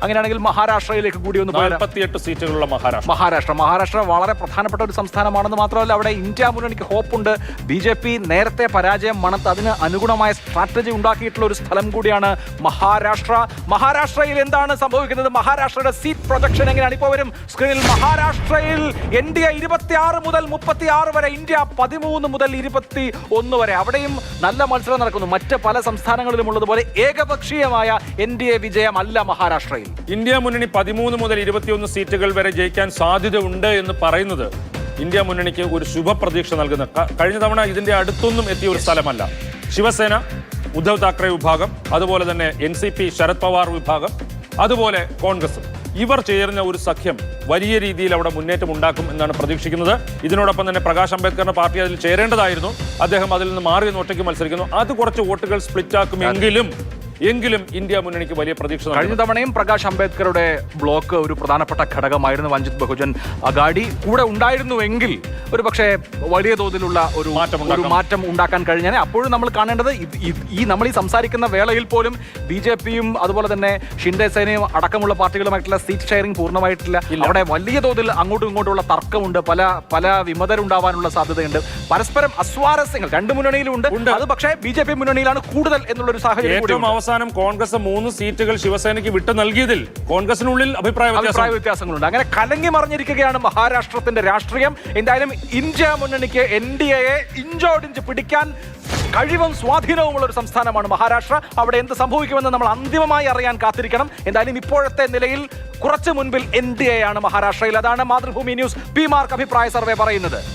അങ്ങനെയാണെങ്കിൽ മഹാരാഷ്ട്രയിലേക്ക് കൂടി ഒന്ന് 48 സീറ്റുകളുള്ള മഹാരാഷ്ട്ര വളരെ പ്രധാനപ്പെട്ട ഒരു സംസ്ഥാനമാണെന്ന് മാത്രമല്ല അവിടെ ഇന്ത്യ മുന്നണിക്ക് ഹോപ്പുണ്ട്. BJP നേരത്തെ പരാജയം മണത്ത് അതിന് അനുഗുണമായ സ്ട്രാറ്റജി ഉണ്ടാക്കിയിട്ടുള്ള ഒരു സ്ഥലം കൂടിയാണ് മഹാരാഷ്ട്രയിൽ എന്താണ് സംഭവിക്കുന്നത്? മഹാരാഷ്ട്രയുടെ സീറ്റ് പ്രൊജക്ഷൻ എങ്ങനെയാണ്? ഇപ്പോൾ വരും സ്ക്രീനിൽ. മഹാരാഷ്ട്രയിൽ NDA 26 മുതൽ 36 വരെ, ഇന്ത്യ 13 മുതൽ 21 വരെ. അവിടെയും നല്ല മത്സരം നടക്കുന്നു. മറ്റ് പല സംസ്ഥാനങ്ങളിലും ഉള്ളതുപോലെ ഏകപക്ഷീയമായ NDA വിജയമല്ല മഹാരാഷ്ട്രയിൽ. ഇന്ത്യ മുന്നണി 13 മുതൽ 21 സീറ്റുകൾ വരെ ജയിക്കാൻ സാധ്യത ഉണ്ട് എന്ന് പറയുന്നത് ഇന്ത്യ മുന്നണിക്ക് ഒരു ശുഭപ്രതീക്ഷ നൽകുന്ന, കഴിഞ്ഞ തവണ ഇതിന്റെ അടുത്തൊന്നും എത്തിയ ഒരു സ്ഥലമല്ല. ശിവസേന, ഉദ്ധവ് താക്കറെ വിഭാഗം, അതുപോലെ തന്നെ NCP ശരത് പവാർ വിഭാഗം, അതുപോലെ കോൺഗ്രസും, ഇവർ ചേർന്ന ഒരു സഖ്യം വലിയ രീതിയിൽ അവിടെ മുന്നേറ്റം ഉണ്ടാക്കും എന്നാണ് പ്രതീക്ഷിക്കുന്നത്. ഇതിനോടൊപ്പം തന്നെ പ്രകാശ് അംബേദ്കറിന്റെ പാർട്ടി അതിൽ ചേരേണ്ടതായിരുന്നു. അദ്ദേഹം അതിൽ നിന്ന് മാറി ഒറ്റയ്ക്ക് മത്സരിക്കുന്നു. അത് കുറച്ച് വോട്ടുകൾ സ്പ്ലിറ്റ് ആക്കുമെങ്കിലും ഇന്ത്യ മുന്നണിക്ക് വലിയ പ്രതീക്ഷ. കഴിഞ്ഞ തവണയും പ്രകാശ് അംബേദ്കറുടെ ബ്ലോക്ക് ഒരു പ്രധാനപ്പെട്ട ഘടകമായിരുന്നു. വഞ്ചിത് ബഹുജൻ അഗാഡി കൂടെ ഉണ്ടായിരുന്നുവെങ്കിൽ ഒരു പക്ഷേ വലിയ തോതിലുള്ള ഒരു മാറ്റം ഉണ്ടാക്കാൻ കഴിഞ്ഞാൽ. അപ്പോഴും നമ്മൾ കാണേണ്ടത് നമ്മൾ ഈ സംസാരിക്കുന്ന വേളയിൽ പോലും BJPയും അതുപോലെ തന്നെ ഷിൻഡെ സേനയും അടക്കമുള്ള പാർട്ടികളുമായിട്ടുള്ള സീറ്റ് ഷെയറിംഗ് പൂർണ്ണമായിട്ടില്ല. അവിടെ വലിയ തോതിൽ അങ്ങോട്ടും ഇങ്ങോട്ടുള്ള തർക്കമുണ്ട്. പല വിമതരുണ്ടാവാനുള്ള സാധ്യതയുണ്ട്. പരസ്പരം അസ്വാരസ്യങ്ങൾ രണ്ട് മുന്നണിയിലും ഉണ്ട്. അത് പക്ഷേ BJP മുന്നണിയിലാണ് കൂടുതൽ എന്നുള്ളൊരു സാഹചര്യം. അവസാനം കോൺഗ്രസ് 3 സീറ്റുകൾ ശിവസേനയ്ക്ക് വിട്ടു നൽകിയതിൽ കോൺഗ്രസിനുള്ളിൽ അഭിപ്രായ വ്യത്യാസങ്ങളുണ്ട്. അങ്ങനെ കലങ്ങി മറിഞ്ഞിരിക്കുകയാണ് മഹാരാഷ്ട്രത്തിന്റെ രാഷ്ട്രീയം. എന്തായാലും ഇന്ത്യ മുന്നണിക്ക് NDAയെ ഇഞ്ചോടിഞ്ച് പിടിക്കാൻ കഴിവും സ്വാധീനവുമുള്ള ഒരു സംസ്ഥാനമാണ് മഹാരാഷ്ട്ര. അവിടെ എന്ത് സംഭവിക്കുമെന്ന് നമ്മൾ അന്തിമമായി അറിയാൻ കാത്തിരിക്കണം. എന്തായാലും ഇപ്പോഴത്തെ നിലയിൽ കുറച്ചു മുൻപിൽ NDAയാണ് മഹാരാഷ്ട്രയിൽ. അതാണ് മാതൃഭൂമി ന്യൂസ് PMark അഭിപ്രായ സർവേ പറയുന്നത്.